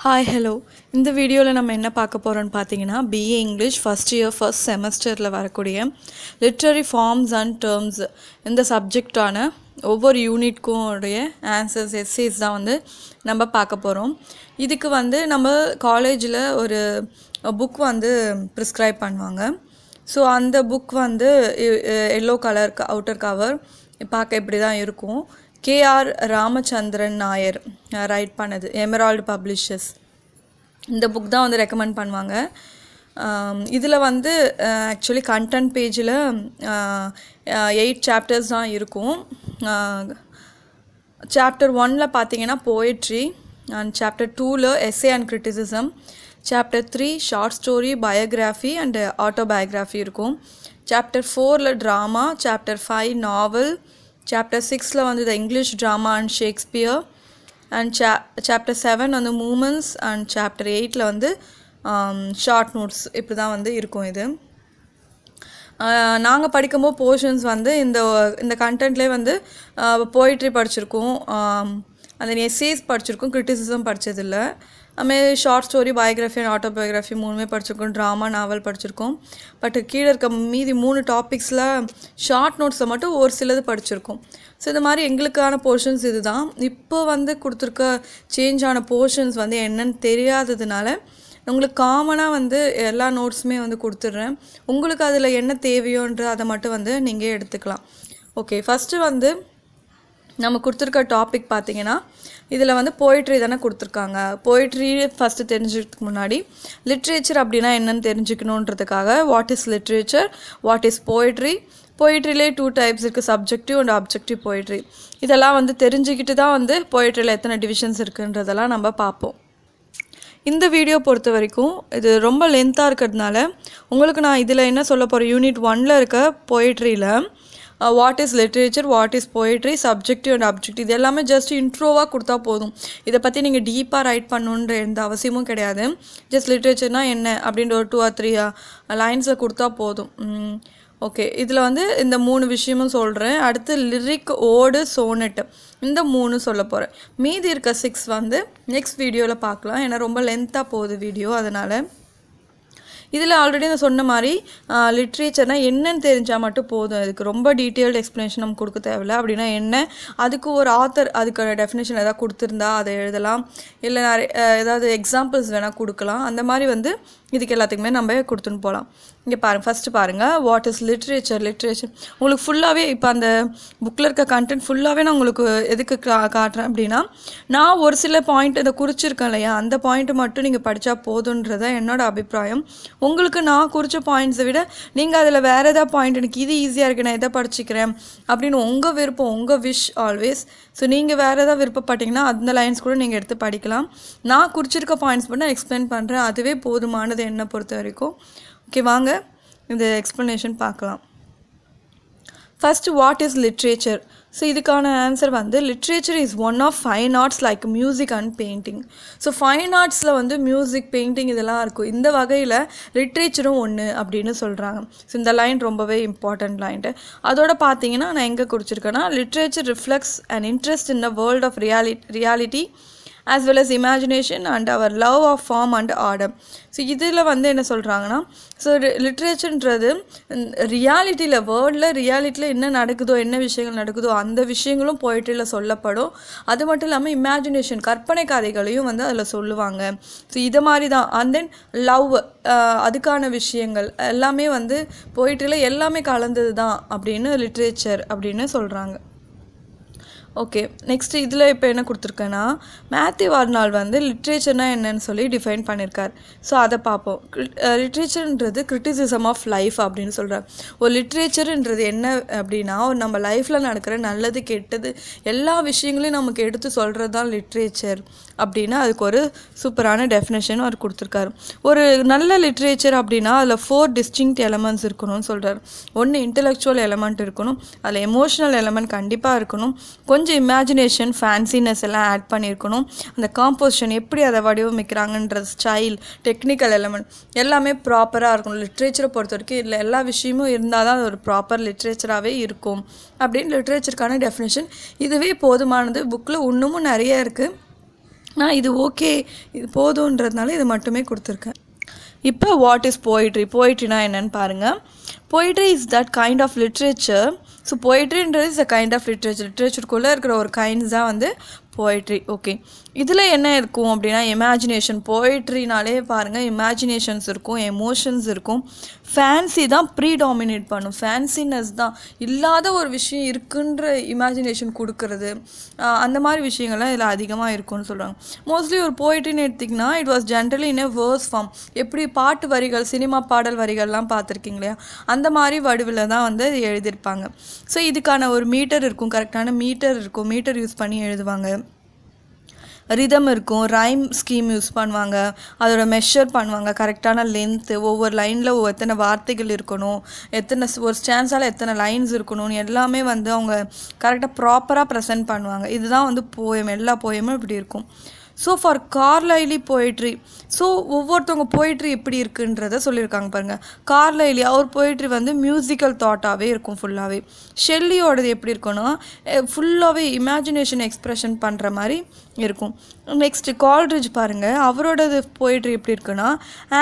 Hi hello இந்த வீடியோவில் நம்ம என்ன பார்க்க போகிறோன்னு பார்த்தீங்கன்னா BA English first year first செமஸ்டரில் வரக்கூடிய லிட்ரரி ஃபார்ம்ஸ் அண்ட் டேர்ம்ஸ் இந்த சப்ஜெக்டான ஒவ்வொரு யூனிட்க்கும் உடைய ஆன்சர்ஸ் எஸ்ஏஸ் தான் வந்து நம்ம பார்க்க போகிறோம். இதுக்கு வந்து நம்ம காலேஜில் ஒரு புக் வந்து ப்ரிஸ்கிரைப் பண்ணுவாங்க. ஸோ அந்த புக் வந்து எல்லோ கலர் அவுட்டர் கவர் பார்க்க இப்படி தான் இருக்கும். கேஆர் ராமச்சந்திரன் நாயர் ரைட் பண்ணது, எமரால்டு பப்ளிஷர்ஸ். இந்த புக் தான் வந்து ரெக்கமெண்ட் பண்ணுவாங்க. இதில் வந்து ஆக்சுவலி கண்டென்ட் பேஜில் 8 சாப்டர்ஸ் தான் இருக்கும். சாப்டர் 1ல் பார்த்தீங்கன்னா போயட்ரி, அண்ட் சாப்டர் 2ல் essay and criticism, chapter 3 short story, biography and autobiography இருக்கும். சாப்டர் 4ல் ட்ராமா, சாப்டர் 5 நாவல், சாப்டர் 6ல் வந்து the English drama and Shakespeare, and chapter 7 வந்து மூமெண்ட்ஸ், அண்ட் சாப்டர் 8ல் வந்து ஷார்ட் நோட்ஸ். இப்படி தான் வந்து இருக்கும். இது நாங்கள் படிக்கும்போது போர்ஷன்ஸ் வந்து இந்த கண்டென்ட்லேயே வந்து போயிட்ரி படிச்சிருக்கோம், அந்த எஸ்ஏஸ் படிச்சிருக்கோம், கிரிட்டிசிசம் படித்ததில்லை. அதுமாரி short story, biography and autobiography மூணுமே படிச்சிருக்கோம், ட்ராமா நாவல் படிச்சிருக்கோம். பட் கீழே இருக்க மீதி 3 டாபிக்ஸில் ஷார்ட் நோட்ஸை மட்டும் ஒரு சிலது படிச்சிருக்கோம். ஸோ இந்த மாதிரி எங்களுக்கான போர்ஷன்ஸ் இது தான். இப்போ வந்து கொடுத்துருக்க சேஞ்ச் ஆன போர்ஷன்ஸ் வந்து என்னன்னு தெரியாததுனால உங்களுக்கு காமனாக வந்து எல்லா நோட்ஸுமே வந்து கொடுத்துட்றேன். உங்களுக்கு அதில் என்ன தேவையோன்ற அதை மட்டும் வந்து நீங்கள் எடுத்துக்கலாம். ஓகே, ஃபஸ்ட்டு வந்து நம்ம கொடுத்துருக்க டாபிக் பார்த்தீங்கன்னா இதில் வந்து போய்ட்ரி தானே கொடுத்துருக்காங்க. போய்ட்ரி ஃபஸ்ட்டு தெரிஞ்சுக்கிறதுக்கு முன்னாடி லிட்ரேச்சர் அப்படின்னா என்னென்னு தெரிஞ்சுக்கணுன்றதுக்காக what is literature, what is poetry, போய்ட்ரிலே 2 டைப்ஸ் இருக்குது, சப்ஜெக்டிவ் அண்ட் ஆப்ஜெக்டிவ் போய்ட்ரி. இதெல்லாம் வந்து தெரிஞ்சுக்கிட்டு தான் வந்து போய்ட்ரியில் எத்தனை டிவிஷன்ஸ் இருக்குன்றதெல்லாம் நம்ம பார்ப்போம். இந்த வீடியோ பொறுத்த வரைக்கும் இது ரொம்ப லென்த்தாக இருக்கிறதுனால உங்களுக்கு நான் இதில் என்ன சொல்ல போகிறேன், யூனிட் 1ல் இருக்க போய்ட்ரியில் what is literature, what is poetry, subjective and objective, இது எல்லாமே ஜஸ்ட் இன்ட்ரோவாக கொடுத்தா போதும். இதை பற்றி நீங்கள் டீப்பாக ரைட் பண்ணணுன்ற எந்த அவசியமும் கிடையாது. ஜஸ்ட் லிட்ரேச்சர்னால் என்ன அப்படின்ற ஒரு 2 or 3 லைன்ஸில் கொடுத்தா போதும். ஓகே, இதில் வந்து இந்த 3 விஷயமும் சொல்கிறேன். அடுத்து லிரிக், ஓடு, சோனெட், இந்த 3 சொல்ல போகிறேன். மீதி இருக்க 6 வந்து நெக்ஸ்ட் வீடியோவில் பார்க்கலாம். ஏன்னா ரொம்ப லென்த்தாக போகுது வீடியோ, அதனால். இதில் ஆல்ரெடி நான் சொன்ன மாதிரி லிட்ரேச்சர்னால் என்னன்னு தெரிஞ்சால் மட்டும் போதும். அதுக்கு ரொம்ப டீட்டெயில்டு எக்ஸ்ப்ளனேஷன் நம்ம கொடுக்க தேவையில்லை. அப்படின்னா என்ன, அதுக்கு ஒரு ஆத்தர் அதுக்கான டெஃபினேஷன் எதாவது கொடுத்துருந்தா அதை எழுதலாம், இல்லை நிறைய ஏதாவது எக்ஸாம்பிள்ஸ் வேணால் கொடுக்கலாம். அந்த மாதிரி வந்து இதுக்கு எல்லாத்துக்குமே நம்ம கொடுத்துன்னு போகலாம். இங்கே பாருங்கள், ஃபஸ்ட்டு பாருங்கள், வாட் இஸ் லிட்ரேச்சர். லிட்ரேச்சர் உங்களுக்கு ஃபுல்லாகவே இப்போ அந்த புக்கில் இருக்க கண்டென்ட் ஃபுல்லாகவே நான் உங்களுக்கு எதுக்கு காட்டுறேன் அப்படின்னா, நான் ஒரு சில பாயிண்ட் இதை குறிச்சிருக்கேன் இல்லையா, அந்த பாயிண்ட்டு மட்டும் நீங்கள் படித்தா போதுன்றதான் என்னோடய அபிப்பிராயம். உங்களுக்கு நான் குறித்த பாயிண்ட்ஸை விட நீங்கள் அதில் வேறு எதாவது பாயிண்ட் எனக்கு இது ஈஸியாக இருக்குது, நான் எதை படிச்சுக்கிறேன் அப்படின்னு உங்கள் விருப்பம், உங்கள் விஷ் ஆல்வேஸ். ஸோ நீங்கள் வேறு எதாவது விருப்பப்பட்டிங்கன்னா அந்த லைன்ஸ் கூட நீங்கள் எடுத்து படிக்கலாம். நான் குறிச்சிருக்க பாயிண்ட்ஸ் மட்டும் நான் எக்ஸ்பிளைன் பண்ணுறேன், அதுவே போதுமானது என்னை பொறுத்த வரைக்கும். ஓகே, வாங்க இந்த எக்ஸ்ப்ளனேஷன் பார்க்கலாம். First what is literature. So இதுக்கான ஆன்சர் வந்து literature is one of fine arts like music and painting. So fine ஆர்ட்ஸில் வந்து மியூசிக், பெயிண்டிங் இதெல்லாம் இருக்கும். இந்த வகையில் லிட்ரேச்சரும் ஒன்று அப்படின்னு சொல்கிறாங்க. ஸோ இந்த லைன் ரொம்பவே இம்பார்ட்டண்ட் லைன்ட்டு. அதோட பார்த்தீங்கன்னா நான் எங்கே குறிச்சிருக்கேன்னா, literature reflects and interest in the world of reality as well as imagination and our love of form and order. So இதில் வந்து என்ன சொல்கிறாங்கன்னா, ஸோ லிட்ரேச்சர்ன்றது ரியாலிட்டியில், வேர்ல்டில் ரியாலிட்டியில் என்ன நடக்குதோ, என்ன விஷயங்கள் நடக்குதோ அந்த விஷயங்களும் போய்ட்ரியில் சொல்லப்படும். அது மட்டும் இல்லாமல் இமேஜினேஷன், கற்பனை கதைகளையும் வந்து அதில் சொல்லுவாங்க. ஸோ இதை மாதிரி தான். அண்ட் தென் லவ், அதுக்கான விஷயங்கள் எல்லாமே வந்து போய்ட்ரியில் எல்லாமே கலந்தது தான் அப்படின்னு லிட்ரேச்சர் அப்படின்னு சொல்கிறாங்க. ஓகே, நெக்ஸ்ட் இதில் இப்போ என்ன கொடுத்துருக்கேன்னா, மேத்யூ ஆர்னால்ட் வந்து லிட்ரேச்சர்னால் என்னன்னு சொல்லி டிஃபைன் பண்ணியிருக்கார். ஸோ அதை பார்ப்போம். லிட்ரேச்சர்ன்றது கிரிட்டிசிசம் ஆஃப் லைஃப் அப்படின்னு சொல்கிறார். ஒரு லிட்ரேச்சர்ன்றது என்ன அப்படின்னா, நம்ம லைஃப்பில் நடக்கிற நல்லது கெட்டது எல்லா விஷயங்களையும் நமக்கு எடுத்து சொல்கிறது தான் லிட்ரேச்சர் அப்படின்னா அதுக்கு ஒரு சூப்பரான டெஃபினேஷனும் அவர் கொடுத்துருக்காரு. ஒரு நல்ல லிட்ரேச்சர் அப்படின்னா அதில் 4 டிஸ்டிங்க்ட் எலமெண்ட்ஸ் இருக்கணும்னு சொல்கிறார். ஒன்று இன்டெலெக்சுவல் எலமெண்ட் இருக்கணும், அதில் எமோஷனல் எலமெண்ட் கண்டிப்பாக இருக்கணும், கொஞ்சம் இமேஜினேஷன், ஃபேன்சினஸ் எல்லாம் ஆட் பண்ணியிருக்கணும், அந்த காம்போசிஷன் எப்படி அதை வடிவமைக்கிறாங்கன்ற ஸ்டைல், டெக்னிக்கல் எலமெண்ட் எல்லாமே ப்ராப்பராக இருக்கணும். லிட்ரேச்சரை பொறுத்த வரைக்கும் இதில் எல்லா விஷயமும் இருந்தால் தான் அது ஒரு ப்ராப்பர் லிட்ரேச்சராகவே இருக்கும் அப்படின்னு லிட்ரேச்சருக்கான டெஃபினேஷன். இதுவே போதுமானது. புக்கில் இன்னமும் நிறைய இருக்குது. நான் இது ஓகே இது போதுன்றதுனால இது மட்டுமே கொடுத்துருக்கேன். இப்போ வாட் இஸ் போயிட்ரி, போயிட்ரினா என்னன்னு பாருங்கள். Poetry is that kind of literature. So போயிட்ரின்றது is a kind of literature. லிட்ரேச்சருக்குள்ளே இருக்கிற ஒரு கைண்ட்ஸ் தான் வந்து போயிட்ரி. ஓகே, இதில் என்ன இருக்கும் அப்படின்னா இமேஜினேஷன். போயிட்ரினாலே பாருங்கள் இமேஜினேஷன்ஸ் இருக்கும், எமோஷன்ஸ் இருக்கும், ஃபேன்சி தான் ப்ரீடாமினேட் பண்ணும். ஃபேன்சினஸ் தான், இல்லாத ஒரு விஷயம் இருக்குன்ற இமேஜினேஷன் கொடுக்கறது, அந்த மாதிரி விஷயங்கள்லாம் இதில் அதிகமாக இருக்கும்னு சொல்கிறாங்க. மோஸ்ட்லி ஒரு போயிட்ரின்னு எடுத்திங்கன்னா it was generally in a verse form. எப்படி பாட்டு வரிகள், சினிமா பாடல் வரிகள்லாம் பார்த்துருக்கீங்க இல்லையா, அந்த மாதிரி வடிவில் தான் வந்து எழுதியிருப்பாங்க. ஸோ இதுக்கான ஒரு மீட்டர் இருக்கும், கரெக்டான மீட்டர் இருக்கும், மீட்டர் யூஸ் பண்ணி எழுதுவாங்க. ரிதம் இருக்கும், ரைம் ஸ்கீம் யூஸ் பண்ணுவாங்க, அதோட மெஷர் பண்ணுவாங்க, கரெக்டான லென்த்து, ஒவ்வொரு லைனில் எத்தனை வார்த்தைகள் இருக்கணும், எத்தனை ஒரு ஸ்டான்ஸால் எத்தனை லைன்ஸ் இருக்கணும்னு எல்லாமே வந்து அவங்க கரெக்டாக ப்ராப்பராக ப்ரெசென்ட் பண்ணுவாங்க. இதுதான் வந்து போயம், எல்லா போயமும் இப்படி இருக்கும். ஸோ ஃபார் கார்லைலி போயிட்ரி, ஸோ ஒவ்வொருத்தவங்க போயிட்ரி எப்படி இருக்குன்றத சொல்லியிருக்காங்க பாருங்கள். கார்லைலி அவர் போயிட்ரி வந்து மியூசிக்கல் தாட்டாகவே இருக்கும் ஃபுல்லாகவே. ஷெல்லியோடது எப்படி இருக்குன்னா ஃபுல்லாகவே இமேஜினேஷன் எக்ஸ்ப்ரெஷன் பண்ணுற மாதிரி இருக்கும். நெக்ஸ்ட்டு கால்ட்ரிட்ஜ் பாருங்கள், அவரோடது போயிட்ரி எப்படி இருக்குன்னா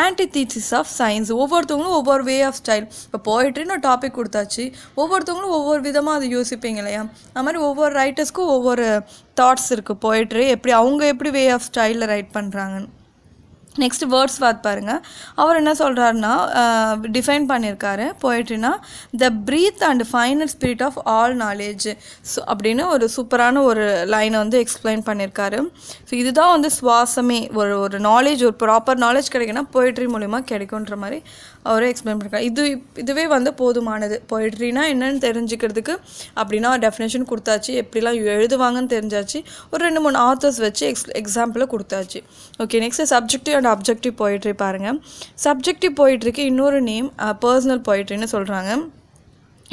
ஆன்டிதீசிஸ் ஆஃப் சயின்ஸ். ஒவ்வொருத்தவங்களும் ஒவ்வொரு வே ஆஃப் ஸ்டைல். இப்போ போயிட்ரின்னு ஒரு டாபிக் கொடுத்தாச்சு, ஒவ்வொருத்தவங்களும் ஒவ்வொரு விதமாக அதை யோசிப்பீங்க இல்லையா, அது மாதிரி ஒவ்வொரு ரைட்டர்ஸ்க்கும் ஒவ்வொரு தாட்ஸ் இருக்குது. போயிட்ரி எப்படி அவங்க எப்படி வே ஆஃப் ஸ்டைலில் ரைட் பண்ணுறாங்கன்னு. நெக்ஸ்ட் வேர்ட்ஸ்வொர்த் பாருங்கள், அவர் என்ன சொல்கிறாருன்னா டிஃபைன் பண்ணியிருக்காரு போயிட்ரினா the breath and final spirit of all knowledge. So அப்படின்னு ஒரு சூப்பரான ஒரு லைனை வந்து எக்ஸ்பிளைன் பண்ணியிருக்காரு. ஸோ இதுதான் வந்து சுவாசமே, ஒரு நாலேஜ், ஒரு ப்ராப்பர் நாலேஜ் கிடைக்குன்னா போயிட்ரி மூலிமா கிடைக்குன்ற மாதிரி அவரே எக்ஸ்பிளைன் பண்ணியிருக்காரு. இதுவே வந்து போதுமானது. போயிட்ரினா என்னென்னு தெரிஞ்சுக்கிறதுக்கு அப்படின்னா டெஃபினேஷன் கொடுத்தாச்சு, எப்படிலாம் எழுதுவாங்கன்னு தெரிஞ்சாச்சு, ஒரு 2-3 ஆத்தர்ஸ் வச்சு எக்ஸாம்பிளை கொடுத்தாச்சு. Okay, next subjective and objective poetry பாருங்கள். சப்ஜெக்டிவ் போயிட்ரிக்கு இன்னொரு நேம் பர்சனல் போயிட்ரின்னு சொல்கிறாங்க.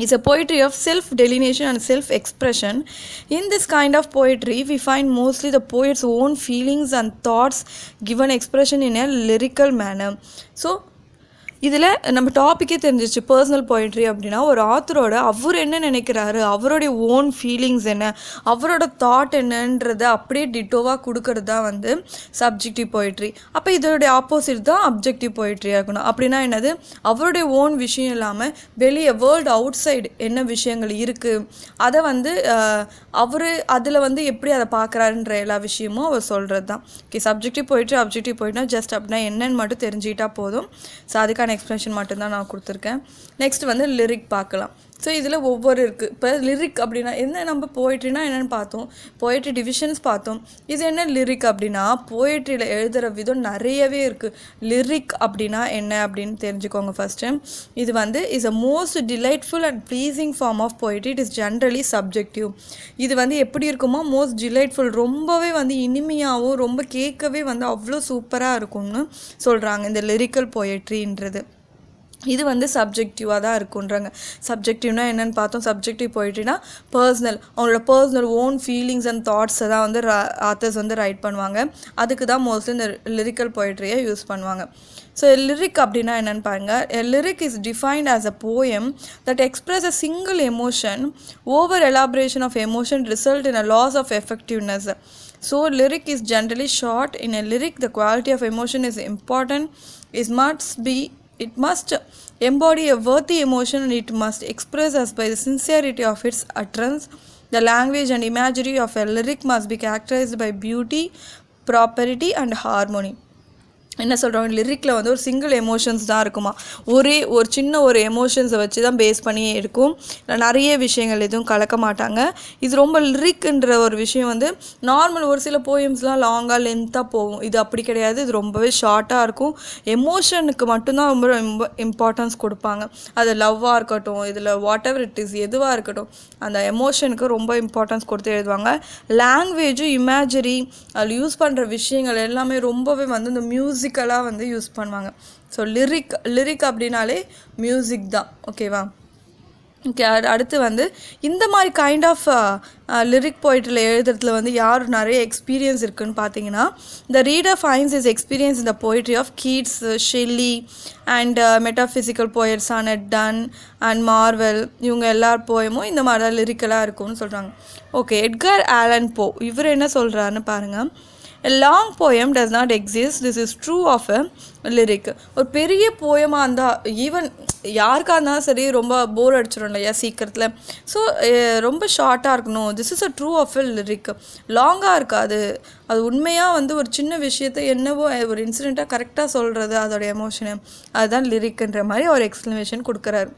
It's a poetry of self-delineation and self-expression. In this kind of poetry, we find mostly the poet's own feelings and thoughts given expression in a lyrical manner. So, இதில் நம்ம டாப்பிக்கே தெரிஞ்சிச்சு. Personal poetry அப்படின்னா ஒரு ஆத்தரோட அவர் என்ன நினைக்கிறாரு, அவருடைய own feelings என்ன, அவரோட தாட் என்னன்றதை அப்படியே டிட்டோவாக கொடுக்கறது தான் வந்து சப்ஜெக்டிவ் போயிட்ரி. அப்போ இதோடைய ஆப்போசிட் தான் அப்ஜெக்டிவ் போயிட்ரியாக இருக்கணும். அப்படின்னா என்னது, அவருடைய ஓன் விஷயம் இல்லாமல் வெளியே வேர்ல்டு அவுட் சைடு என்ன விஷயங்கள் இருக்குது அதை வந்து அவர் அதில் வந்து எப்படி அதை பார்க்குறாருன்ற எல்லா விஷயமும் அவர் சொல்கிறது தான். ஓகே, சப்ஜெக்டிவ் போயிட்ரி அப்ஜெக்டிவ் போயிட்னா ஜஸ்ட் அப்படின்னா என்னன்னு மட்டும் தெரிஞ்சுக்கிட்டா போதும். ஸோ அதுக்கான எக்ஸ்பிளேஷன் மட்டும்தான் நான் கொடுத்துருக்கேன். நெக்ஸ்ட் வந்து லிரிக் பார்க்கலாம். ஸோ இதில் ஒவ்வொரு இருக்குது. இப்போ லிரிக் அப்படின்னா என்ன, நம்ம போயிட்ரினா என்னென்னு பார்த்தோம், போயிட்ரி டிவிஷன்ஸ் பார்த்தோம். இது என்ன லிரிக் அப்படின்னா போயிட்ரியில் எழுதுகிற விதம் நிறையவே இருக்குது. லிரிக் அப்படின்னா என்ன அப்படின்னு தெரிஞ்சுக்கோங்க ஃபஸ்ட்டு. இது வந்து is a most delightful and pleasing form of poetry. It is generally subjective. இது வந்து எப்படி இருக்குமோ மோஸ்ட் டிலைட்ஃபுல், ரொம்பவே வந்து இனிமையாகவும் ரொம்ப கேட்கவே வந்து அவ்வளோ சூப்பராக இருக்கும்னு சொல்கிறாங்க இந்த லிரிக்கல் போயிட்ரின்றது. இது வந்து சப்ஜெக்டிவாக தான் இருக்குன்றாங்க. சப்ஜெக்டிவ்னா என்னென்னு பார்த்தோம். சப்ஜெக்டிவ் போயிட்ரினா பர்சனல், அவங்களோட பர்சனல் ஓன் ஃபீலிங்ஸ் அண்ட் தாட்ஸை தான் வந்து ஆத்தர்ஸ் வந்து ரைட் பண்ணுவாங்க. அதுக்கு தான் மோஸ்ட்லி இந்த லிரிக்கல் போயிட்ரியை யூஸ் பண்ணுவாங்க. ஸோ லிரிக் அப்படின்னா என்னென்னு பாருங்கள். A lyric is defined as a poem that expresses a single emotion. Over elaboration of emotion result in a loss of effectiveness. So lyric is generally short. In a lyric, the quality of emotion is important. It must embody a worthy emotion, and it must express us by the sincerity of its utterance. The language and imagery of a lyric must be characterized by beauty, propriety and harmony. என்ன சொல்கிறாங்க, லிரிக்கில் வந்து ஒரு single emotions தான் இருக்குமா, ஒரு சின்ன ஒரு எமோஷன்ஸை வச்சு தான் பேஸ் பண்ணி இருக்கும். நிறைய விஷயங்கள் எதுவும் கலக்க மாட்டாங்க. இது ரொம்ப லிரிக்ன்ற ஒரு விஷயம் வந்து நார்மல் ஒரு சில போயம்ஸ்லாம் லாங்காக லென்த்தாக போகும். இது அப்படி கிடையாது. இது ரொம்பவே ஷார்ட்டாக இருக்கும். எமோஷனுக்கு மட்டும்தான் ரொம்ப இம்பார்ட்டன்ஸ் கொடுப்பாங்க. அது லவ்வாக இருக்கட்டும், இதில் வாட் எவர் இட் இஸ் எதுவாக இருக்கட்டும், அந்த எமோஷனுக்கு ரொம்ப இம்பார்ட்டன்ஸ் கொடுத்து எழுதுவாங்க. லாங்குவேஜும் இமேஜரி அதில் யூஸ் பண்ணுற விஷயங்கள் எல்லாமே ரொம்பவே வந்து இந்த மியூசிக்கலாக வந்து யூஸ் பண்ணுவாங்க. ஸோ லிரிக் அப்படின்னாலே மியூசிக் தான். ஓகேவா? ஓகே, அடுத்து வந்து இந்த மாதிரி கைண்ட் ஆஃப் லிரிக் போய்ட்டில் எழுதுறதுல வந்து யார் நிறைய எக்ஸ்பீரியன்ஸ் இருக்குதுன்னு பார்த்தீங்கன்னா, the reader finds is experience இந்த poetry of Keats, Shelley and metaphysical போயட்ஸான டன் அண்ட் மார்வெல். இவங்க எல்லார் போயமும் இந்த மாதிரி தான் லிரிக்கலாக இருக்கும்னு சொல்கிறாங்க. ஓகே, எட்கர் ஆலன் போ இவர் என்ன சொல்கிறாருன்னு பாருங்கள். A long poem does not exist. This is true of a lyric. ஒரு பெரிய போயமாக இருந்தால் ஈவன் யாருக்காக இருந்தாலும் சரி ரொம்ப போர் அடிச்சிடும் இல்லையா சீக்கிரத்தில். ஸோ ரொம்ப ஷார்ட்டாக இருக்கணும். This is a true of a lyric. லாங்காக இருக்காது. அது உண்மையாக வந்து ஒரு சின்ன விஷயத்தை என்னவோ ஒரு இன்சிடெண்ட்டாக கரெக்டாக சொல்கிறது அதோடைய எமோஷனு, அதுதான் லிரிக்குன்ற மாதிரி ஒரு எக்ஸ்ப்ளனேஷன் கொடுக்குறாரு.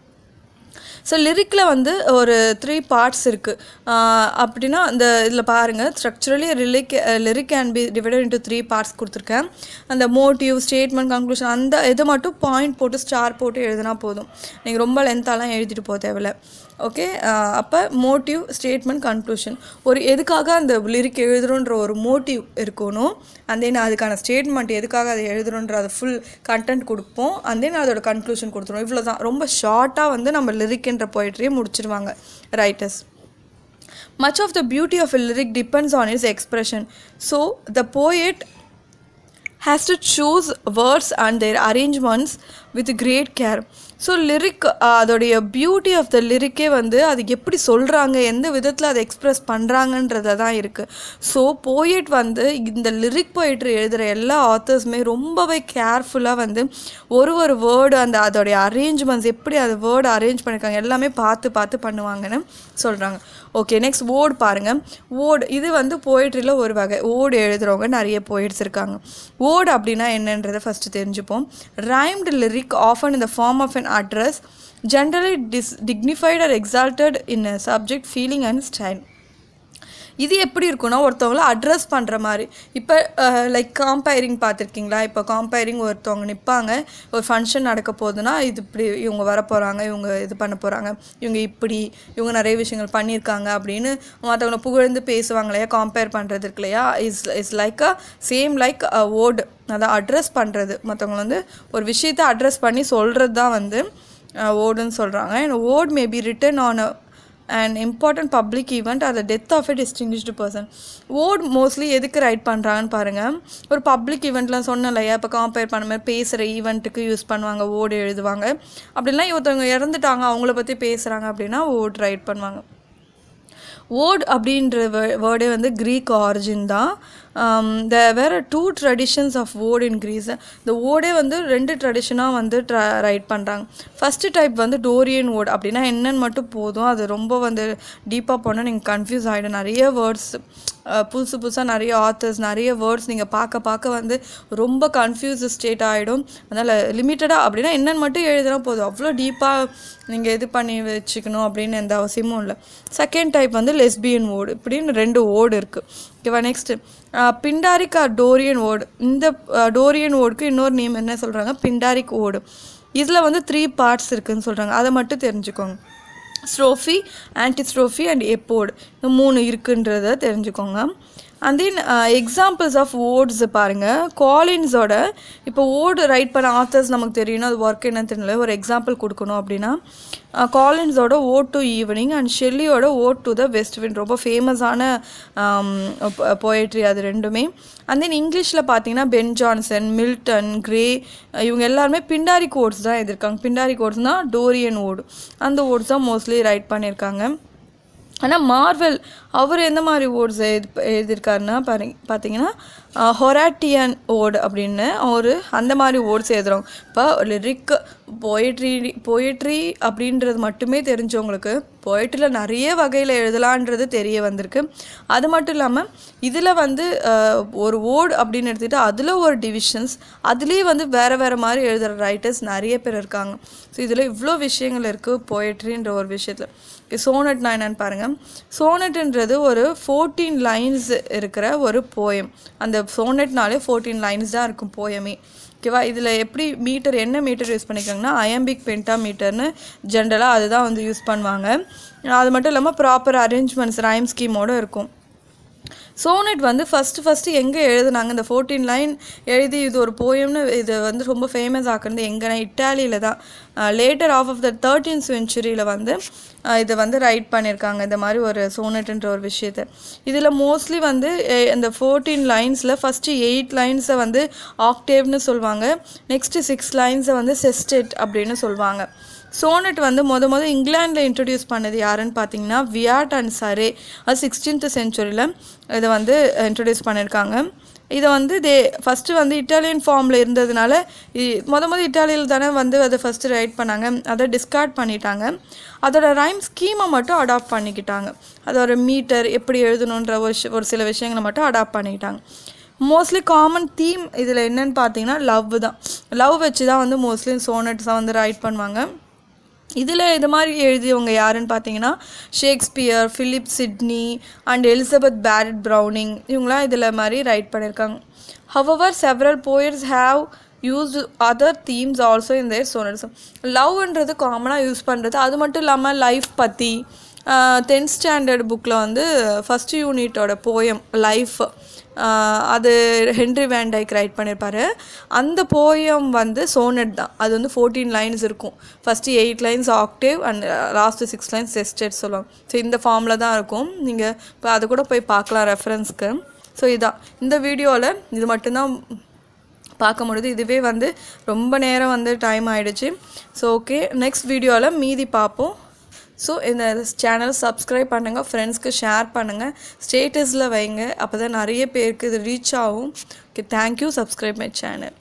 ஸோ லிரிக்கில் வந்து ஒரு 3 parts இருக்குது. அப்படின்னா அந்த இதில் பாருங்கள், structurally lyric can be divided into 3 parts கொடுத்துருக்கேன். அந்த மோட்டிவ், ஸ்டேட்மெண்ட், கன்க்ளூஷன் அந்த இதை மட்டும் பாயிண்ட் போட்டு ஸ்டார் போட்டு எழுதினா போதும். நீங்கள் ரொம்ப லென்த்தாலாம் எழுதிட்டு போக தேவையில்லை. ஓகே, அப்போ மோட்டிவ், ஸ்டேட்மெண்ட், கன்க்ளூஷன். ஒரு எதுக்காக அந்த லிரிக் எழுதுறோன்ற ஒரு மோட்டிவ் இருக்கணும். அண்ட் தென் அதுக்கான ஸ்டேட்மெண்ட் எதுக்காக அதை எழுதுறோன்ற அதை ஃபுல் கண்டென்ட் கொடுப்போம். அண்ட் தென் அதோட கன்க்ளூஷன் கொடுத்துருவோம். இவ்வளோ தான். ரொம்ப ஷார்ட்டாக வந்து நம்ம லிரிக்ன்ற போய்ட்ரியை முடிச்சிருவாங்க writers. Much of the beauty of a lyric depends on its expression. So the poet has to choose words and their arrangements with great care. So lyric அதோடைய பியூட்டி ஆஃப் த லிரிக்கே வந்து அது எப்படி சொல்கிறாங்க, எந்த விதத்தில் அதை எக்ஸ்ப்ரெஸ் பண்ணுறாங்கன்றத தான் இருக்குது. ஸோ போயட் வந்து இந்த லிரிக் போய்ட்ரி எழுதுகிற எல்லா ஆத்தர்ஸுமே ரொம்பவே கேர்ஃபுல்லாக வந்து ஒரு வேர்டு அந்த அதோடைய அரேஞ்ச்மெண்ட்ஸ் எப்படி அது வேர்டு அரேஞ்ச் பண்ணியிருக்காங்க எல்லாமே பார்த்து பார்த்து பண்ணுவாங்கன்னு சொல்கிறாங்க. ஓகே, நெக்ஸ்ட் ஓட் பாருங்கள். ஓட் இது வந்து போய்ட்ரியில் ஒரு வகை. ஓடு எழுதுகிறவங்க நிறைய போயிட்ஸ் இருக்காங்க. ஓட் அப்படின்னா என்னன்றதை ஃபஸ்ட்டு தெரிஞ்சுப்போம். Rhymed lyric often in the form of an address, generally dignified or exalted in a subject, feeling and style. இது எப்படி இருக்குன்னா ஒருத்தவங்கள அட்ரஸ் பண்ணுற மாதிரி. இப்போ லைக் காம்பேரிங் பார்த்துருக்கீங்களா? இப்போ காம்பேரிங் ஒருத்தவங்க நிற்பாங்க, ஒரு ஃபங்க்ஷன் நடக்க போகுதுன்னா இது இப்படி இவங்க வர போகிறாங்க, இவங்க இது பண்ண போகிறாங்க, இவங்க நிறைய விஷயங்கள் பண்ணியிருக்காங்க அப்படின்னு மற்றவங்களை புகழ்ந்து பேசுவாங்க இல்லையா, கம்பேர் பண்ணுறது இருக்கு இல்லையா. Is like a same like a word. அதான் அட்ரஸ் பண்ணுறது, மற்றவங்களை வந்து ஒரு விஷயத்தை அட்ரஸ் பண்ணி சொல்கிறது தான் வந்து வேர்டுன்னு சொல்கிறாங்க. And word may be written on an important public event or the death of a distinguished person. Word mostly எதுக்கு ரைட் பண்ணுறாங்கன்னு பாருங்கள். ஒரு பப்ளிக் ஈவெண்ட்லாம் சொன்னேன் இல்லையா, இப்போ கம்பேர் பண்ண மாதிரி பேசுகிற ஈவெண்ட்டுக்கு யூஸ் பண்ணுவாங்க, வேர்டு எழுதுவாங்க. அப்படிலாம் ஒருத்தவங்க இறந்துட்டாங்க, அவங்கள பற்றி பேசுகிறாங்க அப்படின்னா வேர்ட் ரைட் பண்ணுவாங்க. வேர்ட் அப்படின்ற வேர்டே வந்து க்ரீக் ஆரிஜின் தான். வேறு 2 traditions of word in Greece. இந்த வேர்டே வந்து 2 ட்ரெடிஷனாக வந்து ரைட் பண்ணுறாங்க. ஃபஸ்ட்டு டைப் வந்து டோரியன் வேர்ட். அப்படின்னா என்னன்னு மட்டும் போதும், அது ரொம்ப வந்து டீப்பாக போனால் நீங்கள் கன்ஃபியூஸ் ஆகிடும். நிறைய வேர்ட்ஸ் புதுசாக நிறைய ஆத்தர்ஸ் நிறைய வேர்ட்ஸ் நீங்கள் பார்க்க வந்து ரொம்ப கன்ஃபியூஸ் ஸ்டேட் ஆகிடும். அதனால் லிமிட்டடாக அப்படின்னா என்னென்னு மட்டும் எழுதினா போதும், அவ்வளோ டீப்பாக நீங்கள் இது பண்ணி வச்சுக்கணும் அப்படின்னு எந்த அவசியமும் இல்லை. செகண்ட் டைப் வந்து லெஸ்பியன் வேர்டு. இப்படின்னு 2 வேர்டு இருக்குது. ஓகேவா? Next Pindaric or Dorian ode. இந்த டோரியன் வேர்டுக்கு இன்னொரு நேம் என்ன சொல்கிறாங்க, பிண்டாரிக் வேர்டு. இதில் வந்து 3 parts இருக்குதுன்னு சொல்கிறாங்க, அதை மட்டும் தெரிஞ்சுக்கோங்க. ஸ்ட்ரோஃபி, ஆன்டிஸ்ட்ரோஃபி அண்ட் எப்போர்டு, இந்த 3 இருக்குன்றதை தெரிஞ்சுக்கோங்க. And then examples of words பாருங்கள். காலின்ஸோட இப்போ வேர்டு ரைட் பண்ண ஆத்தர்ஸ் நமக்கு தெரியணும், அது ஒர்க் என்னன்னு தெரியல. ஒரு எக்ஸாம்பிள் கொடுக்கணும் அப்படின்னா காலின்ஸோட ஓட் டு ஈவினிங் அண்ட் ஷெல்லியோட ode to the west wind ரொம்ப ஃபேமஸான போயட்ரி அது ரெண்டுமே. அண்ட் தென் இங்கிலீஷில் பார்த்தீங்கன்னா பென் ஜான்சன், மில்டன், கிரே இவங்க எல்லாருமே பிண்டாரிக் வேர்ட்ஸ் தான் எழுதியிருக்காங்க. பிண்டாரிக் வேர்ட்ஸ்னால் டோரியன் வேர்டு, அந்த வேர்ட்ஸ் தான் மோஸ்ட்லி ரைட் பண்ணியிருக்காங்க. ஆனால் மார்வெல் அவர் எந்த மாதிரி வேர்ட்ஸ் எழுதியிருக்காருன்னா பார்த்தீங்கன்னா ஹொராட்டியன் வேர்டு அப்படின்னு ஒரு அந்த மாதிரி வேர்ட்ஸ் எழுதுகிறோம். இப்போ லிரிக் போயட்ரி அப்படின்றது மட்டுமே தெரிஞ்சவங்களுக்கு போயட்ரியில் நிறைய வகையில் எழுதலான்றது தெரிய வந்திருக்கு. அது மட்டும் இல்லாமல் இதில் வந்து ஒரு வேர்டு அப்படின்னு எடுத்துக்கிட்டு அதில் ஒரு டிவிஷன்ஸ், அதுலேயே வந்து வேறு மாதிரி எழுதுகிற ரைட்டர்ஸ் நிறைய பேர் இருக்காங்க. ஸோ இதில் இவ்வளோ விஷயங்கள் இருக்குது போயட்ரின்ற ஒரு விஷயத்தில். சோனட்னா என்னன்னு பாருங்கள். சோனட்டுன்றது ஒரு 14 lines இருக்கிற ஒரு போயம். அந்த சோனட்னாலே 14 lines தான் இருக்கும் போயமே. ஓகேவா? இதில் எப்படி மீட்டர் என்ன மீட்டர் யூஸ் பண்ணிக்காங்கன்னா அயம்பிக் பென்டா மீட்டர்னு ஜென்ரலாக அதுதான் வந்து யூஸ் பண்ணுவாங்க. அது மட்டும் இல்லாமல் ப்ராப்பர் அரேஞ்ச்மெண்ட்ஸ் ரைம் ஸ்கீமோடு இருக்கும். சோனட் வந்து ஃபஸ்ட்டு எங்கே எழுதுனாங்க, இந்த 14 line எழுதி இது ஒரு போயம்னு இது வந்து ரொம்ப ஃபேமஸ் ஆக்குறது எங்கன்னா இட்டாலியில் தான். Later of the 13th century வந்து இதை வந்து ரைட் பண்ணியிருக்காங்க இந்த மாதிரி ஒரு சோனட்ன்ற ஒரு விஷயத்தை. இதில் மோஸ்ட்லி வந்து இந்த 14 linesல ஃபஸ்ட்டு 8 lines வந்து ஆக்டேவ்னு சொல்லுவாங்க. நெக்ஸ்ட்டு 6 lines வந்து செஸ்டெட் அப்படின்னு சொல்லுவாங்க. சோனட் வந்து மொதல் இங்கிலாண்டில் இன்ட்ரடியூஸ் பண்ணது யாருன்னு பார்த்தீங்கன்னா வியாட் அண்ட் சரே. அது 16th century இதை வந்து இன்ட்ரடியூஸ் பண்ணியிருக்காங்க. இதை வந்து ஃபஸ்ட்டு வந்து இட்டாலியன் ஃபார்மில் இருந்ததுனால மொதல் இட்டாலியில் தானே வந்து அதை ஃபஸ்ட்டு ரைட் பண்ணாங்க, அதை டிஸ்கார்ட் பண்ணிட்டாங்க. அதோட ரைம் ஸ்கீமை மட்டும் அடாப்ட் பண்ணிக்கிட்டாங்க. அதோட மீட்டர் எப்படி எழுதணுன்ற ஒரு சில விஷயங்களை மட்டும் அடாப்ட் பண்ணிக்கிட்டாங்க. மோஸ்ட்லி காமன் தீம் இதில் என்னன்னு பார்த்தீங்கன்னா லவ் தான். லவ் வச்சு தான் வந்து மோஸ்ட்லி சோனட்ஸாக வந்து ரைட் பண்ணுவாங்க. இதில் இது மாதிரி எழுதியவங்க யாருன்னு பார்த்தீங்கன்னா Shakespeare, Philip Sidney and Elizabeth Barrett Browning, இவங்களாம் இதில் மாதிரி ரைட் பண்ணியிருக்காங்க. However several poets have used other themes also in their sonnets. லவ்ன்றது காமனாக யூஸ் பண்ணுறது, அது மட்டும் இல்லாமல் லைஃப் பற்றி 10th ஸ்டாண்டர்ட் புக்கில் வந்து ஃபஸ்ட்டு யூனிட்டோட போயம் லைஃப், அது ஹென்ரி வேன் டைக் ரைட் பண்ணியிருப்பார். அந்த போயம் வந்து சோனட் தான். அது வந்து 14 லைன்ஸ் இருக்கும். First 8 lines octave and last 6 lines sestet சொல்லுவாங்க. ஸோ இந்த ஃபார்மில் தான் இருக்கும். நீங்கள் இப்போ அது கூட போய் பார்க்கலாம் ரெஃபரன்ஸ்க்கு. ஸோ இதான் இந்த வீடியோவில் இது மட்டும்தான் பார்க்க முடியுது. இதுவே வந்து ரொம்ப நேரம் வந்து டைம் ஆகிடுச்சு. ஸோ ஓகே, நெக்ஸ்ட் வீடியோவில் மீதி பார்ப்போம். ஸோ இந்த சேனல் சப்ஸ்கிரைப் பண்ணுங்கள், ஃப்ரெண்ட்ஸ்க்கு ஷேர் பண்ணுங்கள், ஸ்டேட்டஸில் வைங்க, அப்போ தான் நிறைய பேருக்கு இது ரீச் ஆகும். Okay, thank you. Subscribe my channel.